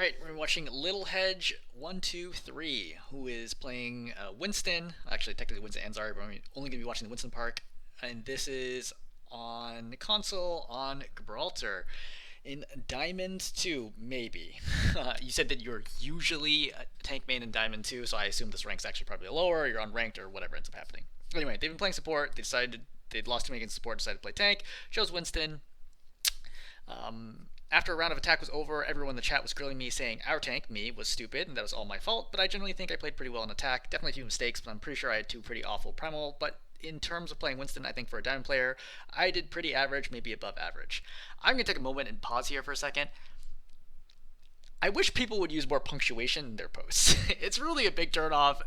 Alright, we're watching LilHedge123, who is playing Winston. Actually, technically Winston and Zarya, but I'm only going to be watching the Winston part. And this is on console on Gibraltar. In Diamond 2, maybe. You said that you're usually a tank main in Diamond 2, so I assume this rank's actually probably lower, you're unranked, or whatever ends up happening. Anyway, they've been playing support. They decided they'd lost too many against support, decided to play tank. Chose Winston. After a round of attack was over, everyone in the chat was grilling me, saying our tank, me, was stupid, and that was all my fault, but I generally think I played pretty well in attack. Definitely a few mistakes, but I'm pretty sure I had two pretty awful primal, but in terms of playing Winston, I think for a diamond player, I did pretty average, maybe above average. I'm going to take a moment and pause here for a second. I wish people would use more punctuation in their posts. It's really a big turnoff.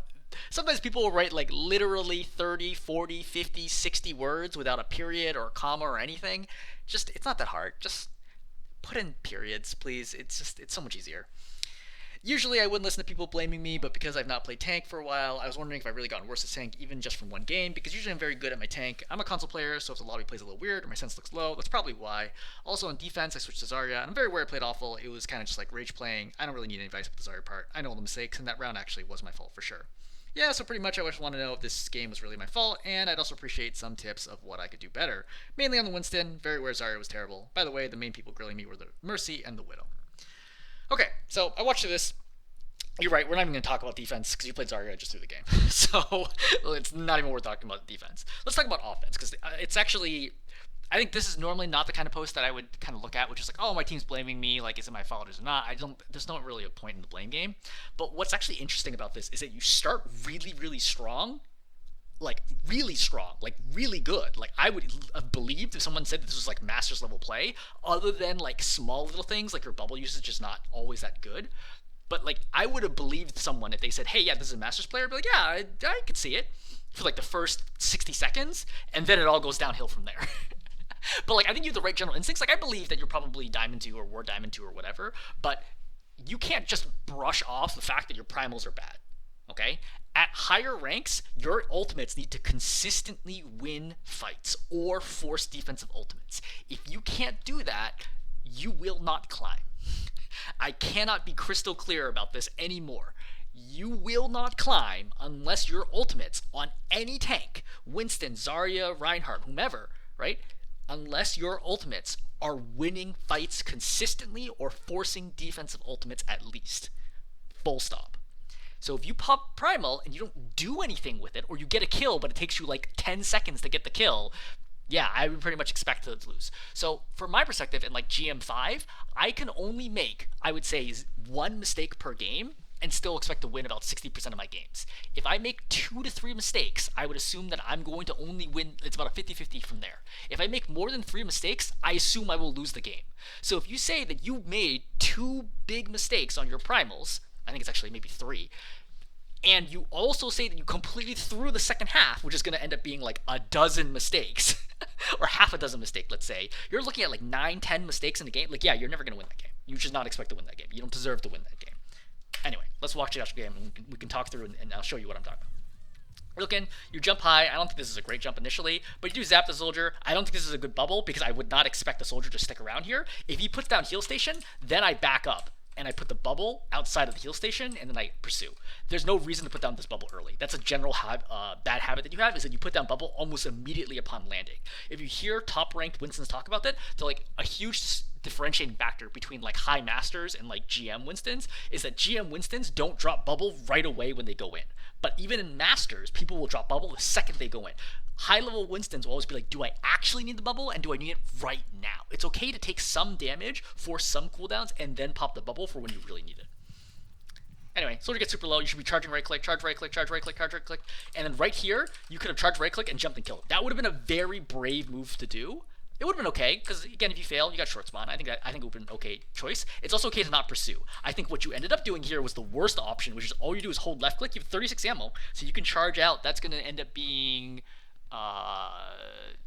Sometimes people will write like literally 30, 40, 50, 60 words without a period or a comma or anything. Just, it's not that hard. Just put in periods, please. It's so much easier. Usually I wouldn't listen to people blaming me, but because I've not played tank for a while, I was wondering if I've really gotten worse at tank even just from one game, because usually I'm very good at my tank. I'm a console player, so if the lobby plays a little weird or my sense looks low, that's probably why. Also on defense, I switched to Zarya, and I'm very aware I played awful. It was kind of just like rage playing. I don't really need any advice with the Zarya part. I know all the mistakes, and that round actually was my fault for sure. Yeah, so pretty much I just want to know if this game was really my fault, and I'd also appreciate some tips of what I could do better. Mainly on the Winston, very aware Zarya was terrible. By the way, the main people grilling me were the Mercy and the Widow. Okay, so I watched this. You're right, we're not even going to talk about defense because you played Zarya just through the game. So it's not even worth talking about defense. Let's talk about offense because it's actually, I think this is normally not the kind of post that I would kind of look at, which is like, oh, my team's blaming me, like, is it my fault or is it not? There's not really a point in the blame game. But what's actually interesting about this is that you start really, really strong, like really good. Like I would have believed if someone said that this was like Masters level play, other than like small little things like your bubble usage is not always that good. But like I would have believed someone if they said, hey, yeah, this is a Masters player, I'd be like, yeah, I could see it for like the first 60 seconds, and then it all goes downhill from there. But like I think you have the right general instincts. Like I believe that you're probably Diamond 2 or War Diamond 2 or whatever, but you can't just brush off the fact that your primals are bad. Okay? At higher ranks, your ultimates need to consistently win fights or force defensive ultimates. If you can't do that, you will not climb. I cannot be crystal clear about this anymore. You will not climb unless your ultimates on any tank, Winston, Zarya, Reinhardt, whomever, right? Unless your ultimates are winning fights consistently or forcing defensive ultimates at least. Full stop. So if you pop Primal and you don't do anything with it, or you get a kill but it takes you like 10 seconds to get the kill, yeah, I would pretty much expect to lose. So from my perspective, in like GM5, I can only make, I would say, one mistake per game and still expect to win about 60% of my games. If I make 2 to 3 mistakes, I would assume that I'm going to only win, it's about a 50-50 from there. If I make more than 3 mistakes, I assume I will lose the game. So if you say that you made 2 big mistakes on your primals, I think it's actually maybe 3, and you also say that you completely threw the second half, which is going to end up being like a dozen mistakes, or half a dozen mistakes, let's say, you're looking at like 9, 10 mistakes in the game. Like, yeah, you're never going to win that game. You should not expect to win that game. You don't deserve to win that game. Anyway, let's watch the actual game, and we can talk through, and I'll show you what I'm talking about. Looking, you jump high. I don't think this is a great jump initially, but you do zap the soldier. I don't think this is a good bubble because I would not expect the soldier to stick around here. If he puts down heal station, then I back up and I put the bubble outside of the heal station, and then I pursue. There's no reason to put down this bubble early. That's a general bad habit that you have, is that you put down bubble almost immediately upon landing. If you hear top-ranked Winstons talk about that, they're like a huge differentiating factor between like high masters and like GM Winstons is that GM Winstons don't drop bubble right away when they go in. But even in masters, people will drop bubble the second they go in. High-level Winstons will always be like, do I actually need the bubble, and do I need it right now? It's okay to take some damage for some cooldowns and then pop the bubble for when you really need it. Anyway, soldier gets super low. You should be charging right click, charge right click, charge right click, charge right click. And then right here, you could have charged right click and jumped and killed. That would have been a very brave move to do. It would have been okay, because again, if you fail, you got short spawn. I think it would have been an okay choice. It's also okay to not pursue. I think what you ended up doing here was the worst option, which is all you do is hold left click. You have 36 ammo, so you can charge out. That's going to end up being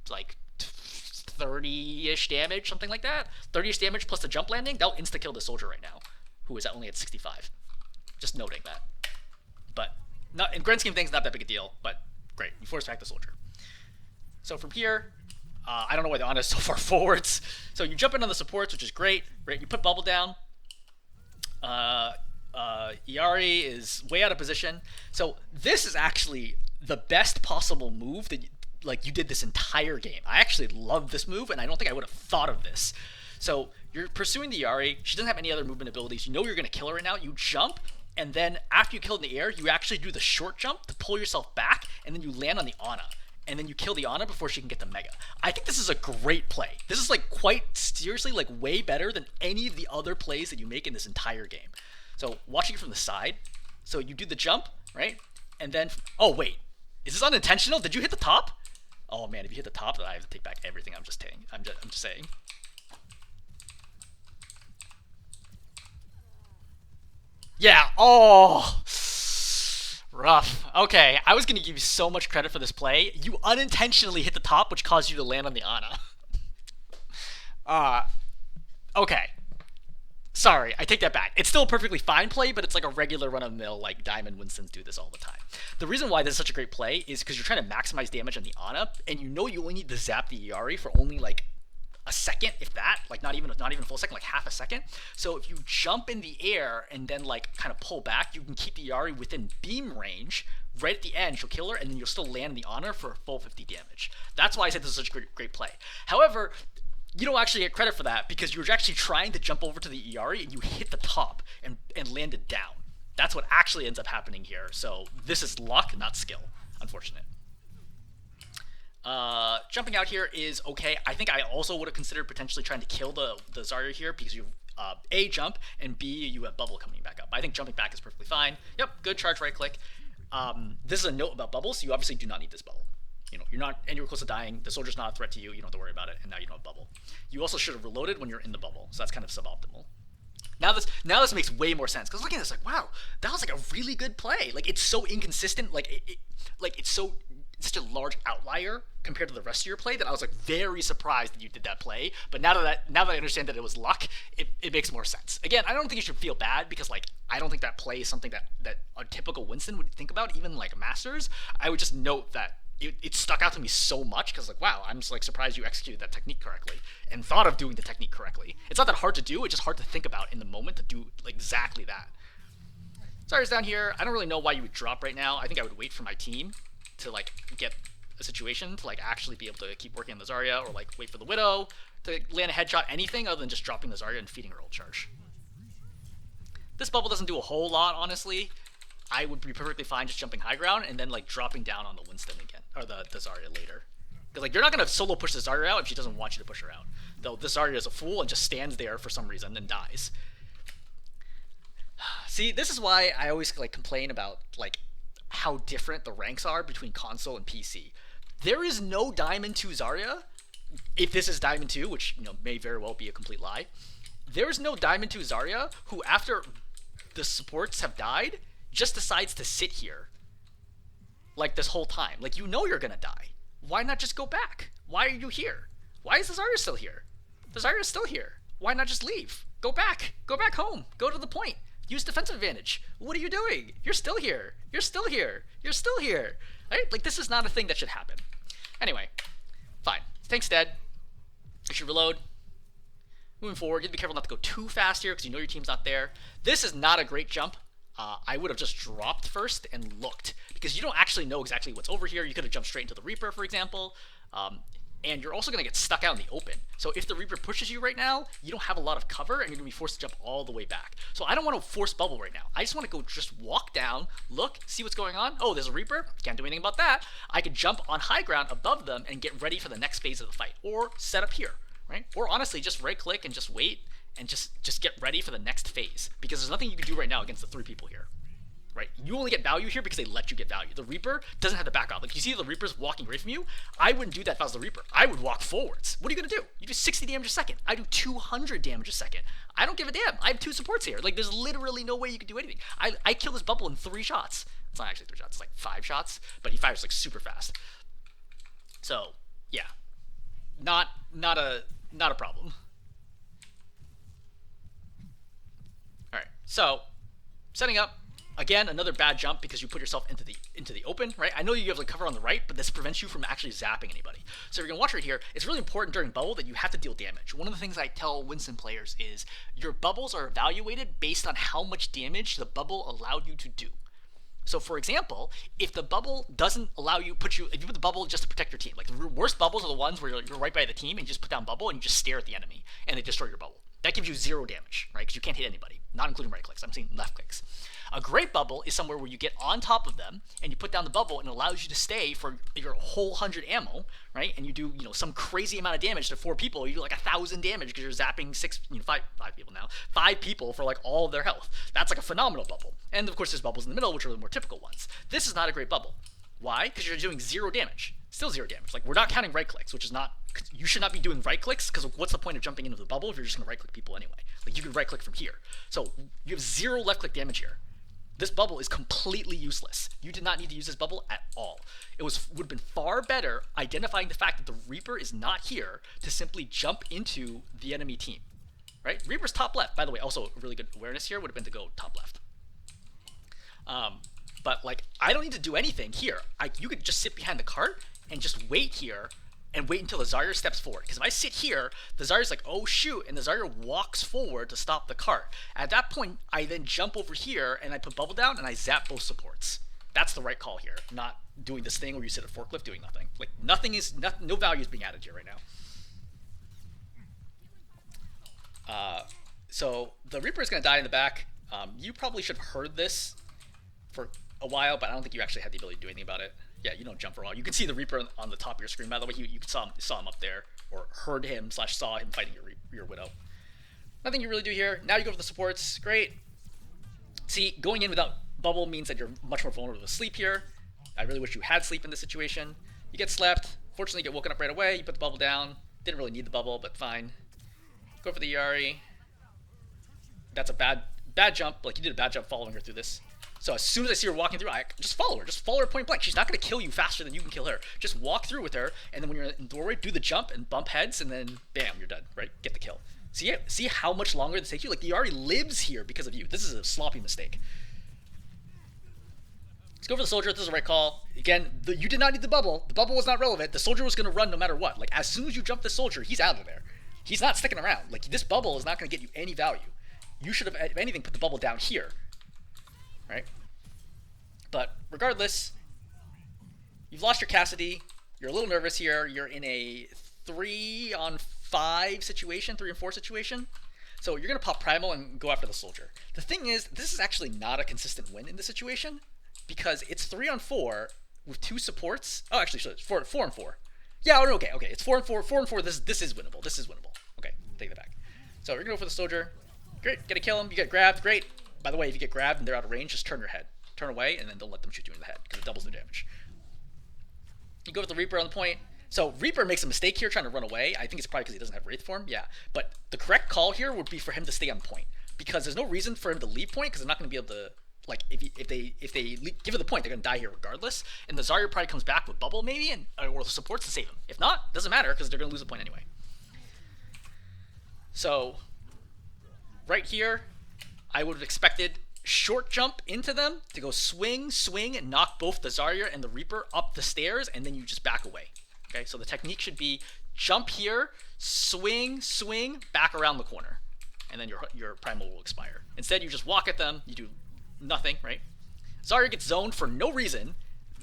like 30-ish damage, something like that. 30-ish damage plus the jump landing. That'll insta-kill the soldier right now, who is only at 65. Just noting that. But not in grand scheme of things, not that big a deal, but great. You force back the soldier. So from here, I don't know why the Ana is so far forwards. So you jump in on the supports, which is great. Right? You put bubble down. Uh, Iari is way out of position. So this is actually the best possible move that like you did this entire game. I actually love this move, and I don't think I would have thought of this. So you're pursuing the Iari. She doesn't have any other movement abilities. You know you're gonna kill her right now. You jump, and then after you kill in the air, you actually do the short jump to pull yourself back, and then you land on the Ana. And then you kill the Ana before she can get the Mega. I think this is a great play. This is like quite seriously like way better than any of the other plays that you make in this entire game. So watching it from the side, so you do the jump, right? And then, oh wait, is this unintentional? Did you hit the top? Oh man, if you hit the top, then I have to take back everything I'm just saying. I'm just saying. Yeah. Oh. Rough. Okay, I was gonna give you so much credit for this play. You unintentionally hit the top, which caused you to land on the Ana. Uh, okay. Sorry, I take that back. It's still a perfectly fine play, but it's like a regular run-of-the-mill, like Diamond Winstons do this all the time. The reason why this is such a great play is because you're trying to maximize damage on the Ana, and you know you only need to zap the Iari for only like a second, if that, like not even a full second, like half a second. So if you jump in the air and then like kind of pull back, you can keep the Yari within beam range. Right at the end, you'll kill her, and then you'll still land the honor for a full 50 damage. That's why I said this is such a great play. However, you don't actually get credit for that because you were actually trying to jump over to the Iari and you hit the top and landed down. That's what actually ends up happening here. So this is luck, not skill. Unfortunate. Jumping out here is okay. I think I also would have considered potentially trying to kill the Zarya here because you A, jump, and B, you have bubble coming back up. I think jumping back is perfectly fine. Yep, good charge right click. This is a note about bubbles, so you obviously do not need this bubble. You know, you're not, and you were close to dying. The soldier's not a threat to you. You don't have to worry about it, and now you don't have bubble. You also should have reloaded when you're in the bubble, so that's kind of suboptimal. Now this makes way more sense because looking at this, like, wow, that was like a really good play. Like it's so inconsistent. Like it's such a large outlier compared to the rest of your play that I was like very surprised that you did that play. But now that I understand that it was luck, it makes more sense. Again, I don't think you should feel bad because like I don't think that play is something that a typical Winston would think about, even like Masters. I would just note that it stuck out to me so much because like wow, I'm just like surprised you executed that technique correctly and thought of doing the technique correctly. It's not that hard to do, it's just hard to think about in the moment to do like exactly that. Zarya's down here. I don't really know why you would drop right now. I think I would wait for my team to like get a situation to like actually be able to keep working on the Zarya or like wait for the Widow to land a headshot, anything other than just dropping the Zarya and feeding her ult charge. This bubble doesn't do a whole lot, honestly. I would be perfectly fine just jumping high ground and then like dropping down on the Winston again, or the Zarya later. Because like you're not gonna solo push the Zarya out if she doesn't want you to push her out. Though this Zarya is a fool and just stands there for some reason and dies. See, this is why I always like complain about like how different the ranks are between console and PC. There is no Diamond 2 Zarya. If this is Diamond 2, which you know may very well be a complete lie, there is no Diamond 2 Zarya who, after the supports have died, just decides to sit here like this whole time. Like you know you're gonna die. Why not just go back? Why are you here? Why is the Zarya still here? The Zarya is still here. Why not just leave? Go back. Go back home. Go to the point. Use defensive advantage. What are you doing? You're still here. You're still here. You're still here. Right? Like this is not a thing that should happen. Anyway, fine. Tank's dead. You should reload. Moving forward, you have to be careful not to go too fast here because you know your team's not there. This is not a great jump. I would have just dropped first and looked because you don't actually know exactly what's over here. You could have jumped straight into the Reaper, for example. And you're also going to get stuck out in the open. So if the Reaper pushes you right now, you don't have a lot of cover and you're going to be forced to jump all the way back. So I don't want to force bubble right now. I just want to go just walk down, look, see what's going on. Oh, there's a Reaper. Can't do anything about that. I could jump on high ground above them and get ready for the next phase of the fight. Or set up here, right? Or honestly, just right click and just wait and just get ready for the next phase. Because there's nothing you can do right now against the 3 people here. Right? You only get value here because they let you get value. The Reaper doesn't have the back off. Like you see the Reaper's walking away from you. I wouldn't do that if I was the Reaper. I would walk forwards. What are you gonna do? You do 60 damage a second. I do 200 damage a second. I don't give a damn. I have 2 supports here. Like there's literally no way you can do anything. I kill this bubble in 3 shots. It's not actually 3 shots. It's like 5 shots. But he fires like super fast. So yeah, not a problem. All right. So setting up. Again, another bad jump because you put yourself into the open, right? I know you have like cover on the right, but this prevents you from actually zapping anybody. So you're gonna watch right here. It's really important during bubble that you have to deal damage. One of the things I tell Winston players is your bubbles are evaluated based on how much damage the bubble allowed you to do. So for example, if the bubble doesn't allow you, if you put the bubble just to protect your team, like the worst bubbles are the ones where you're right by the team and you just put down bubble and you just stare at the enemy and they destroy your bubble. That gives you 0 damage, right? Because you can't hit anybody, not including right clicks. I'm saying left clicks. A great bubble is somewhere where you get on top of them and you put down the bubble and it allows you to stay for your whole 100 ammo, right? And you do, some crazy amount of damage to 4 people. You do like 1,000 damage because you're zapping 5 people for like all of their health. That's like a phenomenal bubble. And of course, there's bubbles in the middle, which are the more typical ones. This is not a great bubble. Why? Because you're doing 0 damage. Still 0 damage. Like, we're not counting right clicks, which is not. You should not be doing right clicks because what's the point of jumping into the bubble if you're just going to right click people anyway? Like, you can right click from here. So you have 0 left click damage here. This bubble is completely useless. You did not need to use this bubble at all. It would have been far better identifying the fact that the Reaper is not here to simply jump into the enemy team, right? Reaper's top left. By the way, also really good awareness here would have been to go top left. But like, I don't need to do anything here. You could just sit behind the cart and just wait here and wait until the Zarya steps forward. Because if I sit here, the Zarya's like, oh shoot, and the Zarya walks forward to stop the cart. At that point, I then jump over here and I put bubble down and I zap both supports. That's the right call here, not doing this thing where you sit at forklift doing nothing. Like, no value is being added here right now. So the Reaper is going to die in the back. You probably should have heard this for a while, but I don't think you actually had the ability to do anything about it. Yeah, you don't jump for a while. You can see the Reaper on the top of your screen, by the way. You saw him up there, or heard him / saw him fighting your Widow. Nothing you really do here. Now you go for the supports. Great. See, going in without bubble means that you're much more vulnerable to sleep here. I really wish you had sleep in this situation. You get slept. Fortunately, you get woken up right away. You put the bubble down. Didn't really need the bubble, but fine. Go for the Yari. That's a bad jump. Like, you did a bad jump following her through this. So as soon as I see her walking through, I just follow her. Just follow her point blank. She's not going to kill you faster than you can kill her. Just walk through with her, and then when you're in the doorway, do the jump and bump heads, and then bam, you're done, right? Get the kill. See how much longer this takes you? Like, the Yari lives here because of you. This is a sloppy mistake. Let's go for the soldier. This is the right call. Again, you did not need the bubble. The bubble was not relevant. The soldier was going to run no matter what. Like, as soon as you jump the soldier, he's out of there. He's not sticking around. Like, this bubble is not going to get you any value. You should have, if anything, put the bubble down here, right? But regardless, you've lost your Cassidy. You're a little nervous here. You're in a 3-on-5 situation, 3 and 4 situation. So you're going to pop Primal and go after the soldier. The thing is, this is actually not a consistent win in this situation because it's 3-on-4 with 2 supports. Oh, actually, so it's 4-on-4. Yeah, okay. It's 4-on-4. 4-on-4. This is winnable. This is winnable. Okay, take that back. So you're going to go for the soldier. Great. Get to kill him. You get grabbed. Great. By the way, if you get grabbed and they're out of range, just turn your head. Turn away, and then don't let them shoot you in the head, because it doubles their damage. You go with the Reaper on the point. So Reaper makes a mistake here trying to run away. I think it's probably because he doesn't have Wraith form. Yeah, but the correct call here would be for him to stay on point, because there's no reason for him to leave point, because they're not going to be able to, like, if they give it the point, they're going to die here regardless. And the Zarya probably comes back with bubble maybe, or the supports to save him. If not, doesn't matter, because they're going to lose a point anyway. So right here, I would have expected short jump into them to go swing, and knock both the Zarya and the Reaper up the stairs, and then you just back away. Okay, so the technique should be jump here, swing, back around the corner, and then your Primal will expire. Instead, you just walk at them, you do nothing, right? Zarya gets zoned for no reason.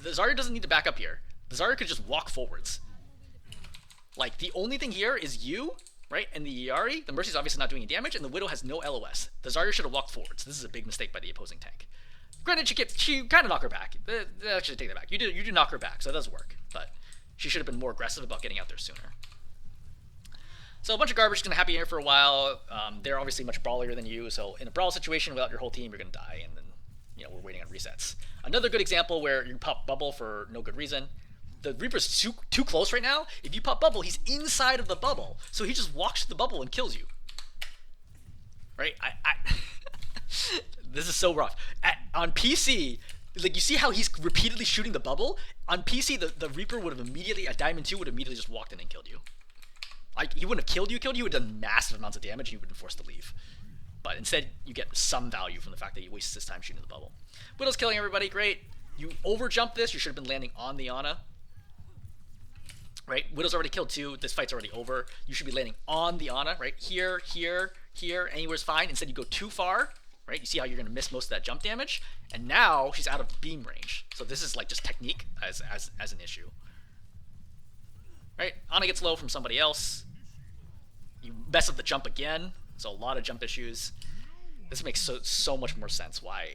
The Zarya doesn't need to back up here. The Zarya could just walk forwards. Like, the only thing here is you, right? And the Yari, the Mercy's obviously not doing any damage, and the Widow has no LOS. The Zarya should have walked forwards. This is a big mistake by the opposing tank. Granted, she kind of knocked her back. Actually, take that back. You do knock her back, so that does work. But she should have been more aggressive about getting out there sooner. So a bunch of garbage is going to happen here for a while. They're obviously much brawlier than you, so in a brawl situation without your whole team, you're going to die, and then we're waiting on resets. Another good example where you pop bubble for no good reason. The Reaper's too close right now. If you pop bubble, he's inside of the bubble, so he just walks to the bubble and kills you. Right? This is so rough. On PC, like, you see how he's repeatedly shooting the bubble? On PC, the Reaper would have immediately, at Diamond 2, would have immediately just walked in and killed you. Like, he wouldn't have killed you, he would have done massive amounts of damage, and you would have been forced to leave. But instead, you get some value from the fact that you wasted this time shooting the bubble. Widow's killing everybody, great. You overjump this, you should have been landing on the Ana. Right? Widow's already killed 2, this fight's already over. You should be landing on the Ana, right? Here, here, here, anywhere's fine. Instead, you go too far, right? You see how you're going to miss most of that jump damage. And now, she's out of beam range. So this is like just technique as an issue. Right? Ana gets low from somebody else. You mess up the jump again. So a lot of jump issues. This makes so much more sense why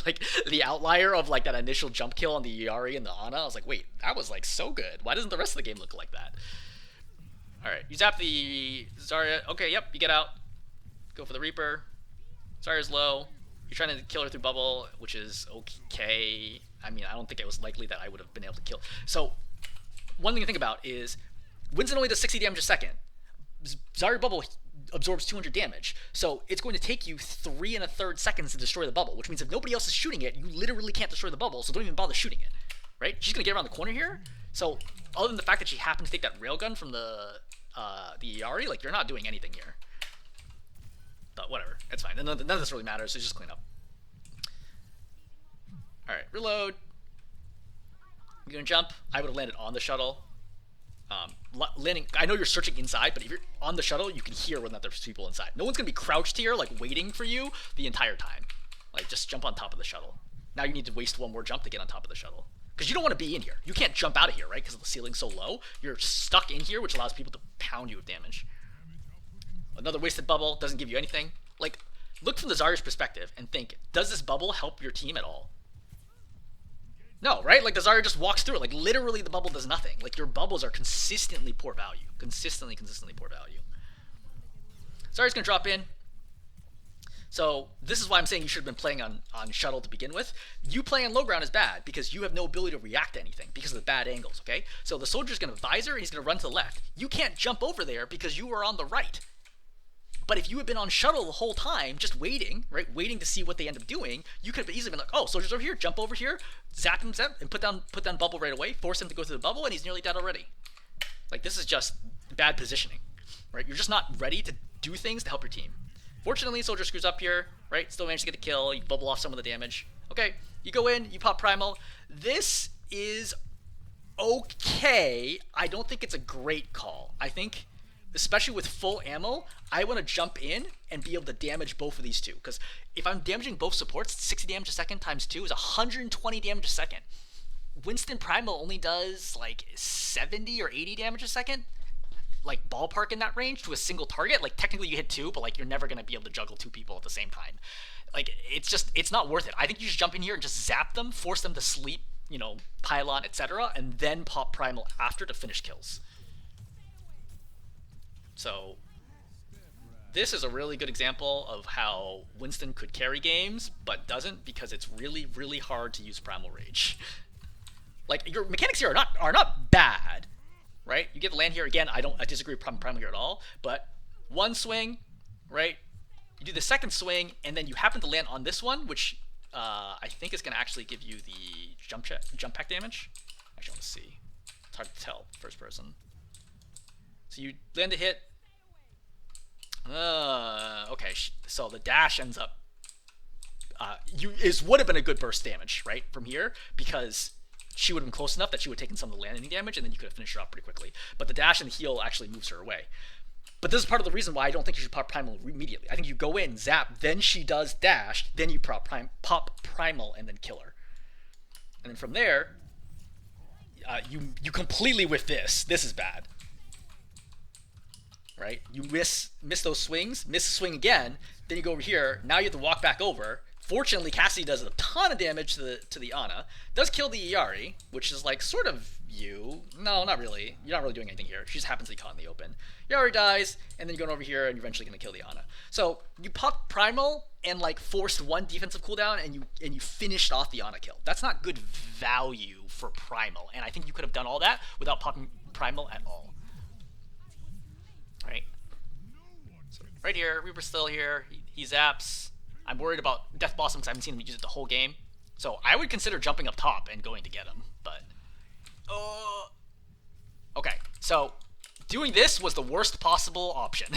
like the outlier of like that initial jump kill on the Iari and the Ana. I was like, wait, that was like so good. Why doesn't the rest of the game look like that? Alright, you zap the Zarya. Okay, yep, you get out. Go for the Reaper. Zarya's low. You're trying to kill her through bubble, which is okay. I mean, I don't think it was likely that I would have been able to kill. So, one thing to think about is Winston only does 60 damage a second. Zarya bubble absorbs 200 damage, so it's going to take you 3 1/3 seconds to destroy the bubble, which means if nobody else is shooting it, you literally can't destroy the bubble, so don't even bother shooting it, right? She's gonna get around the corner here, so other than the fact that she happened to take that railgun from the Iari, like, you're not doing anything here. But whatever, it's fine. None of this really matters, so just clean up. Alright, reload. You're gonna jump. I would have landed on the shuttle. Landing, I know you're searching inside, but if you're on the shuttle, you can hear whether or not there's people inside. No one's gonna be crouched here, like waiting for you the entire time. Like, just jump on top of the shuttle. Now you need to waste one more jump to get on top of the shuttle, because you don't want to be in here. You can't jump out of here, right? Because the ceiling's so low. You're stuck in here, which allows people to pound you with damage. Another wasted bubble doesn't give you anything. Like, look from the Zarya's perspective and think, does this bubble help your team at all? No, right? Like, the Zarya just walks through it. Like, literally, the bubble does nothing. Like, your bubbles are consistently poor value. Consistently poor value. Zarya's going to drop in. So, this is why I'm saying you should have been playing on shuttle to begin with. You playing on low ground is bad, because you have no ability to react to anything, because of the bad angles, okay? So, the soldier's going to visor, and he's going to run to the left. You can't jump over there, because you are on the right. But if you had been on shuttle the whole time, just waiting, right, waiting to see what they end up doing, you could have easily been like, oh, soldier's over here, jump over here, zap him, and put down bubble right away, force him to go through the bubble, and he's nearly dead already. Like, this is just bad positioning, right? You're just not ready to do things to help your team. Fortunately, soldier screws up here, right? Still managed to get the kill, you bubble off some of the damage. Okay, you go in, you pop primal. This is okay. I don't think it's a great call. I think, especially with full ammo, I want to jump in and be able to damage both of these two. Because if I'm damaging both supports, 60 damage a second times 2 is 120 damage a second. Winston Primal only does like 70 or 80 damage a second. Like, ballpark in that range to a single target. Like, technically you hit 2, but like, you're never going to be able to juggle 2 people at the same time. Like, it's not worth it. I think you should jump in here and just zap them, force them to sleep, you know, pylon, etc., and then pop primal after to finish kills. So, this is a really good example of how Winston could carry games, but doesn't, because it's really, really hard to use Primal Rage. Like, your mechanics here are not bad, right? You get the land here, again, I disagree with Primal here at all, but one swing, right? You do the second swing, and then you happen to land on this one, which I think is going to actually give you the jump pack damage. Actually, I want to see. It's hard to tell, first person. So you land a hit. Okay, so the dash ends up. Would have been a good burst damage, right, from here, because she would have been close enough that she would have taken some of the landing damage, and then you could have finished her off pretty quickly. But the dash and the heal actually moves her away. But this is part of the reason why I don't think you should pop primal immediately. I think you go in, zap, then she does dash, then you pop primal, and then kill her. And then from there, you completely whiff this. This is bad. Right? You miss those swings, miss a swing again, then you go over here, now you have to walk back over. Fortunately, Cassidy does a ton of damage to the Ana. Does kill the Iari, which is like sort of you. No, not really. You're not really doing anything here. She just happens to be caught in the open. Iari dies, and then you're going over here, and you're eventually going to kill the Ana. So you pop primal and like forced one defensive cooldown, and you finished off the Ana kill. That's not good value for primal, and I think you could have done all that without popping primal at all. Right? So right here, Reaper's still here. He zaps. I'm worried about Death Blossom because I haven't seen him use it the whole game. So I would consider jumping up top and going to get him, but... okay, so Doing this was the worst possible option.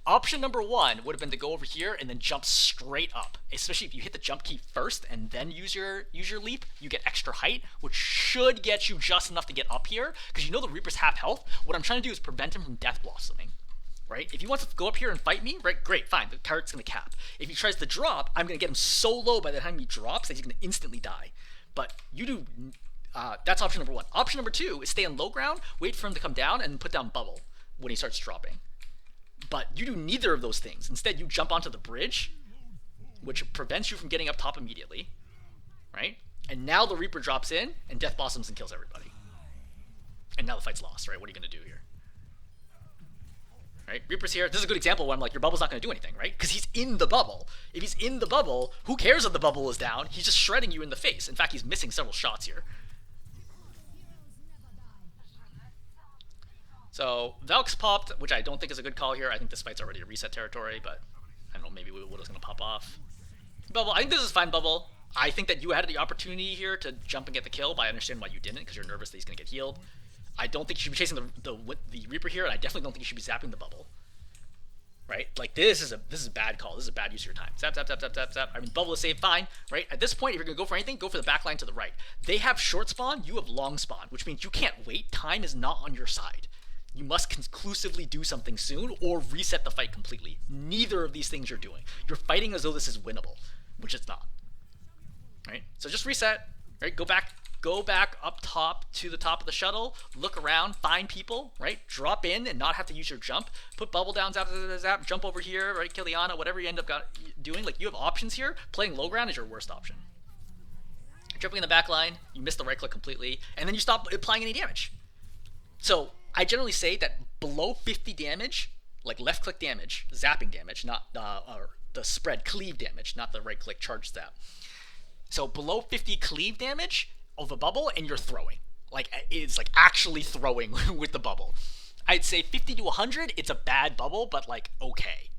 Option number one would have been to go over here and then jump straight up. Especially if you hit the jump key first and then use your leap, you get extra height, which should get you just enough to get up here, because you know the Reaper's half health. What I'm trying to do is prevent him from death blossoming. Right? If he wants to go up here and fight me, right, great, fine, the card's gonna cap. If he tries to drop, I'm gonna get him so low by the time he drops that he's gonna instantly die. But you do, that's option number one. Option number two is stay on low ground, wait for him to come down, and put down bubble when he starts dropping. But you do neither of those things. Instead, you jump onto the bridge, which prevents you from getting up top immediately, right? And now the Reaper drops in, and death blossoms and kills everybody. And now the fight's lost, right? What are you gonna do here? Right? Reaper's here. This is a good example where I'm like, your bubble's not going to do anything, right? Because he's in the bubble. If he's in the bubble, who cares if the bubble is down? He's just shredding you in the face. In fact, he's missing several shots here. So, Valk's popped, which I don't think is a good call here. I think this fight's already a reset territory, but I don't know, maybe Widow's going to pop off. Bubble, I think this is fine, Bubble. I think that you had the opportunity here to jump and get the kill, but I understand why you didn't, because you're nervous that he's going to get healed. I don't think you should be chasing the Reaper here, and I definitely don't think you should be zapping the bubble. Right? Like, this is a bad call. This is a bad use of your time. Zap, zap, zap, zap, zap, zap. I mean, bubble is safe, fine. Right? At this point, if you're going to go for anything, go for the back line to the right. They have short spawn, you have long spawn, which means you can't wait. Time is not on your side. You must conclusively do something soon or reset the fight completely. Neither of these things you're doing. You're fighting as though this is winnable, which it's not. Right? So just reset. Right? Go back up top to the top of the shuttle, look around, find people, right? Drop in and not have to use your jump. Put bubble down, zap, zap, zap, jump over here, right? Kill the Ana, whatever you end up doing. Like, you have options here. Playing low ground is your worst option. Jumping in the back line, you miss the right click completely, and then you stop applying any damage. So I generally say that below 50 damage, like left click damage, zapping damage, not or the spread cleave damage, not the right click charge zap. So below 50 cleave damage of a bubble, and you're throwing. Like, it's like actually throwing with the bubble. I'd say 50 to 100, it's a bad bubble, but like okay.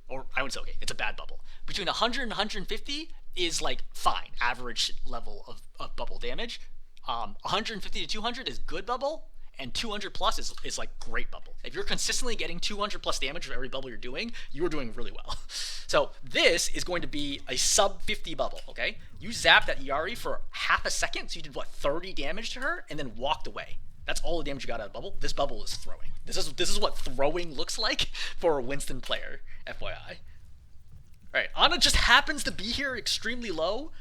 Or I wouldn't say okay, it's a bad bubble. Between 100 and 150 is like fine, average level of bubble damage. 150 to 200 is good bubble, and 200 plus is like great bubble. If you're consistently getting 200 plus damage for every bubble you're doing doing really well. So this is going to be a sub 50 bubble, okay? You zapped that Iari for half a second, so you did what, 30 damage to her, and then walked away. That's all the damage you got out of the bubble. This bubble is throwing. This is what throwing looks like for a Winston player, FYI. Alright, Ana just happens to be here extremely low.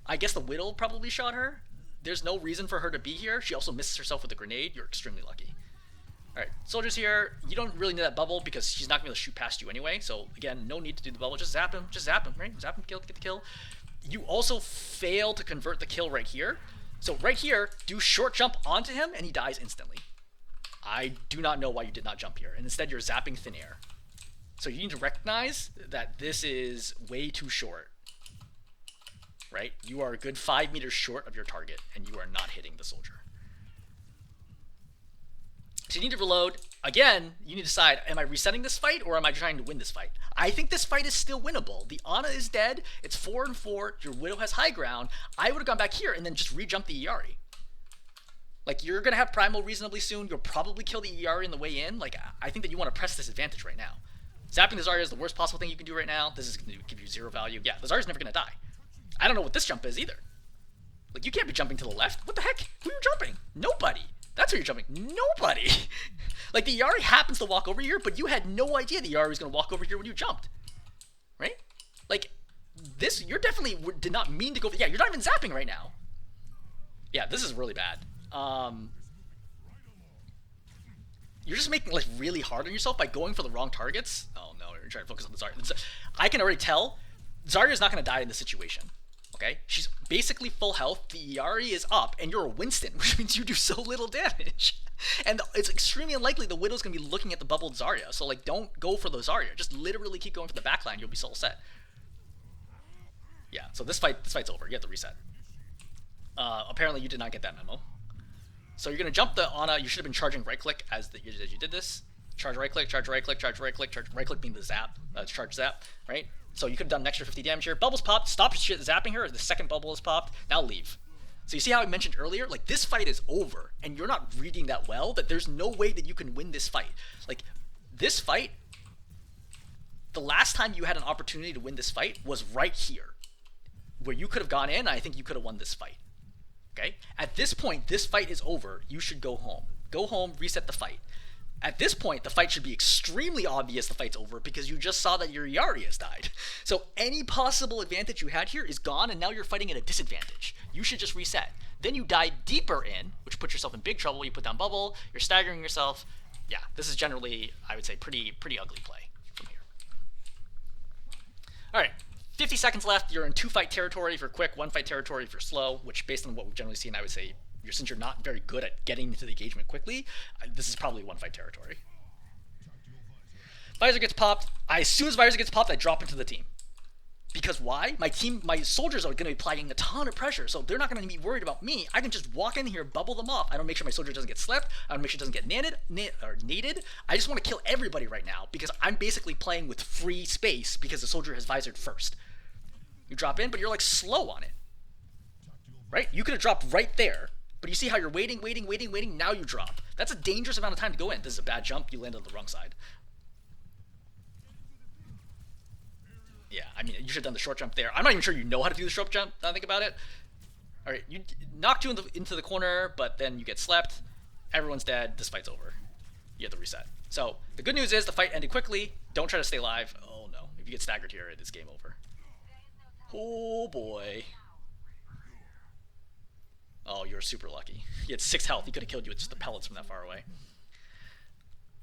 I guess the Widow probably shot her. There's no reason for her to be here. She also misses herself with a grenade. You're extremely lucky. Alright, soldiers here. You don't really need that bubble because she's not going to be able to shoot past you anyway. So, again, no need to do the bubble. Just zap him, right? Zap him, get the kill. You also fail to convert the kill right here. So, right here, do short jump onto him, and he dies instantly. I do not know why you did not jump here. And instead, you're zapping thin air. So, you need to recognize that this is way too short. Right? You are a good 5 meters short of your target, and you are not hitting the soldier. So you need to reload. Again, you need to decide, am I resetting this fight, or am I trying to win this fight? I think this fight is still winnable. The Ana is dead. It's 4-4. Your Widow has high ground. I would have gone back here and then just re-jump the Iari. Like, you're going to have Primal reasonably soon. You'll probably kill the Iari on the way in. Like, I think that you want to press this advantage right now. Zapping the Zarya is the worst possible thing you can do right now. This is going to give you 0 value. Yeah, the Zarya's never going to die. I don't know what this jump is either. Like, you can't be jumping to the left. What the heck? Who are you jumping? Nobody. That's where you're jumping. Nobody. Like, the Iari happens to walk over here, but you had no idea the Iari was going to walk over here when you jumped. Right? Like, this, you're definitely did not mean to go. Yeah, you're not even zapping right now. Yeah, this is really bad. You're just making life really hard on yourself by going for the wrong targets. Oh, no, you're trying to focus on the Zarya. I can already tell Zarya's not going to die in this situation. Okay? She's basically full health. The Iari is up, and you're a Winston, which means you do so little damage. And it's extremely unlikely the Widow's going to be looking at the bubbled Zarya. So, like, don't go for the Zarya. Just literally keep going for the backline. You'll be soul set. Yeah, so this fight's over. You have to reset. Apparently, you did not get that memo. So you're going to jump the Ana. You should have been charging right-click as you did this. Charge right-click, charge right-click, charge right-click, charge right-click being the zap. Charge zap, right? So you could have done an extra 50 damage here. Bubbles popped. Stop zapping her. The second bubble is popped. Now leave. So you see how I mentioned earlier, like this fight is over, and you're not reading that well, that there's no way that you can win this fight. Like this fight, the last time you had an opportunity to win this fight was right here, where you could have gone in. I think you could have won this fight. Okay? At this point, this fight is over. You should go home. Go home, reset the fight. At this point, the fight should be extremely obvious the fight's over because you just saw that your Yari has died. So any possible advantage you had here is gone, and now you're fighting at a disadvantage. You should just reset. Then you die deeper in, which puts yourself in big trouble. You put down bubble, you're staggering yourself. Yeah, this is generally, I would say, pretty ugly play from here. All right, 50 seconds left. You're in 2-fight territory if you're quick, 1-fight territory if you're slow, which based on what we've generally seen, I would say, since you're not very good at getting into the engagement quickly, this is probably 1-fight territory. Visor gets popped. As soon as Visor gets popped, I drop into the team. Because why? My soldiers are going to be applying a ton of pressure, so they're not going to be worried about me. I can just walk in here, bubble them off. I don't make sure my soldier doesn't get slept. I don't make sure it doesn't get naded. I just want to kill everybody right now because I'm basically playing with free space because the soldier has visored first. You drop in, but you're like slow on it. Right? You could have dropped right there. But you see how you're waiting, now you drop. That's a dangerous amount of time to go in. This is a bad jump, you landed on the wrong side. Yeah, I mean, you should have done the short jump there. I'm not even sure you know how to do the short jump, now I think about it. Alright, you knocked you into the corner, but then you get slept. Everyone's dead, this fight's over. You have to reset. So, the good news is the fight ended quickly. Don't try to stay alive. Oh no, if you get staggered here, it is game over. Oh boy. Oh, you're super lucky. He had 6 health. He could have killed you with just the pellets from that far away.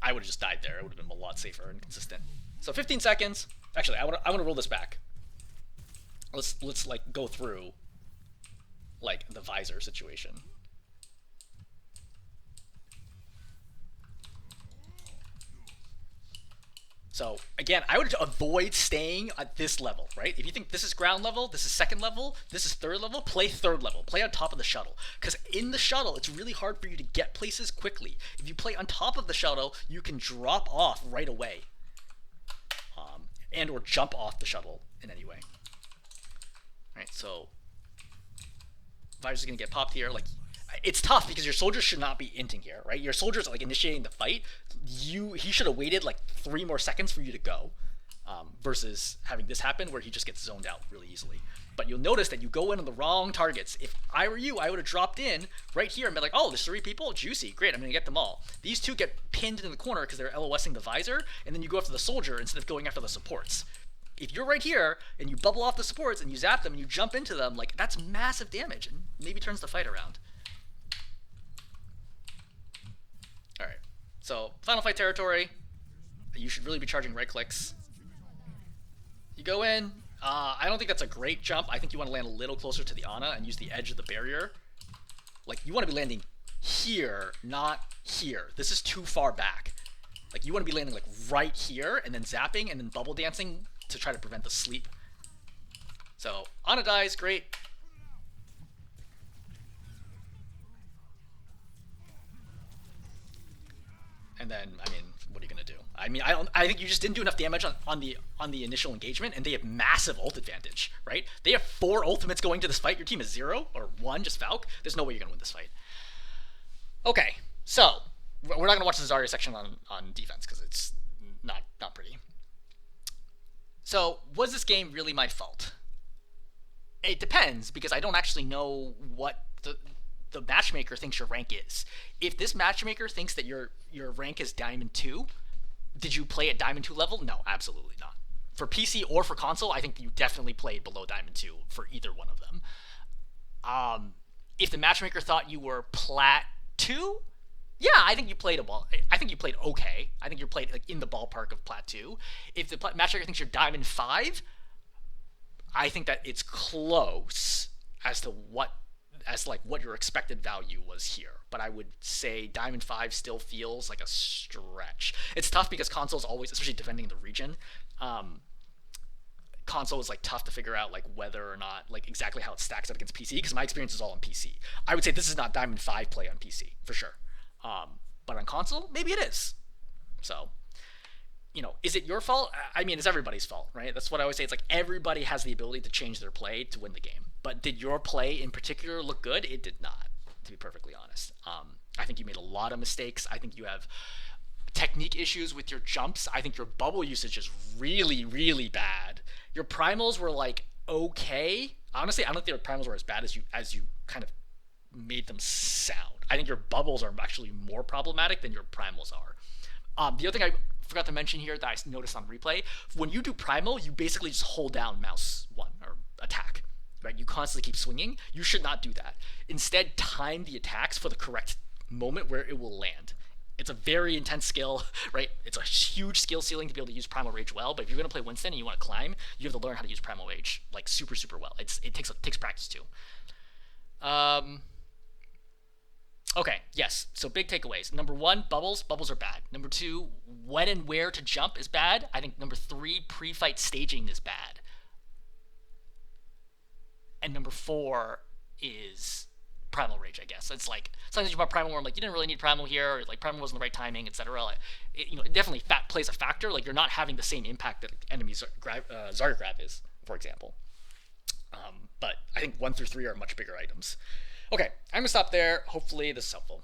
I would have just died there. It would have been a lot safer and consistent. So 15 seconds. Actually, I want to roll this back. Let's like go through like the visor situation. So again, I would avoid staying at this level, right? If you think this is ground level, this is second level, this is third level, play third level. Play on top of the shuttle. Because in the shuttle, it's really hard for you to get places quickly. If you play on top of the shuttle, you can drop off right away. And or jump off the shuttle in any way. Alright, so Visor's gonna get popped here. Like, it's tough because your soldiers should not be inting here, right? Your soldiers are like initiating the fight. He should have waited like 3 more seconds for you to go, versus having this happen where he just gets zoned out really easily. But you'll notice that you go in on the wrong targets. If I were you, I would have dropped in right here and been like, oh, there's 3 people, juicy, great, I'm gonna get them all. These 2 get pinned in the corner because they're LOSing the visor, and then you go after the soldier instead of going after the supports. If you're right here and you bubble off the supports and you zap them and you jump into them, like that's massive damage and maybe turns the fight around. Alright, so final fight territory. You should really be charging right clicks. You go in. I don't think that's a great jump. I think you want to land a little closer to the Ana and use the edge of the barrier. Like, you want to be landing here, not here. This is too far back. Like, you want to be landing like right here and then zapping and then bubble dancing to try to prevent the sleep. So, Ana dies, great. And then, I mean, what are you gonna do? I mean, I think you just didn't do enough damage on the initial engagement, and they have massive ult advantage, right? They have 4 ultimates going to this fight. Your team is 0 or 1, just Falc. There's no way you're gonna win this fight. Okay, so we're not gonna watch the Zarya section on defense because it's not pretty. So was this game really my fault? It depends because I don't actually know what the matchmaker thinks your rank is. If this matchmaker thinks that your rank is Diamond 2, did you play at Diamond 2 level? No, absolutely not. For PC or for console, I think you definitely played below Diamond 2 for either one of them. If the matchmaker thought you were Plat 2, yeah, I think you played I think you played okay. I think you played like in the ballpark of Plat 2. If the matchmaker thinks you're Diamond 5, I think that it's close as to what your expected value was here. But I would say Diamond 5 still feels like a stretch. It's tough because console's always, especially defending the region, console is like tough to figure out like whether or not like exactly how it stacks up against PC, because my experience is all on PC. I would say this is not Diamond 5 play on PC for sure. But on console, maybe it is. So, is it your fault? I mean, it's everybody's fault, right? That's what I always say. It's like everybody has the ability to change their play to win the game. But did your play in particular look good? It did not, to be perfectly honest. I think you made a lot of mistakes. I think you have technique issues with your jumps. I think your bubble usage is really, really bad. Your primals were like okay. Honestly, I don't think your primals were as bad as you kind of made them sound. I think your bubbles are actually more problematic than your primals are. The other thing I forgot to mention here that I noticed on replay, when you do primal, you basically just hold down mouse 1 or attack. Right? You constantly keep swinging. You should not do that. Instead, time the attacks for the correct moment where it will land. It's a very intense skill, right? It's a huge skill ceiling to be able to use Primal Rage well, but if you're going to play Winston and you want to climb, you have to learn how to use Primal Rage like super, super well. It takes practice too. Okay, yes. So big takeaways. Number 1, bubbles. Bubbles are bad. Number 2, when and where to jump is bad. I think number 3, pre-fight staging is bad. And number 4 is Primal Rage, I guess. It's like sometimes you bought Primal where I'm like, you didn't really need Primal here, or like Primal wasn't the right timing, etc. Like, it definitely plays a factor. Like you're not having the same impact that enemies Zarya Grab is, for example. But I think 1 through 3 are much bigger items. Okay, I'm gonna stop there. Hopefully this is helpful.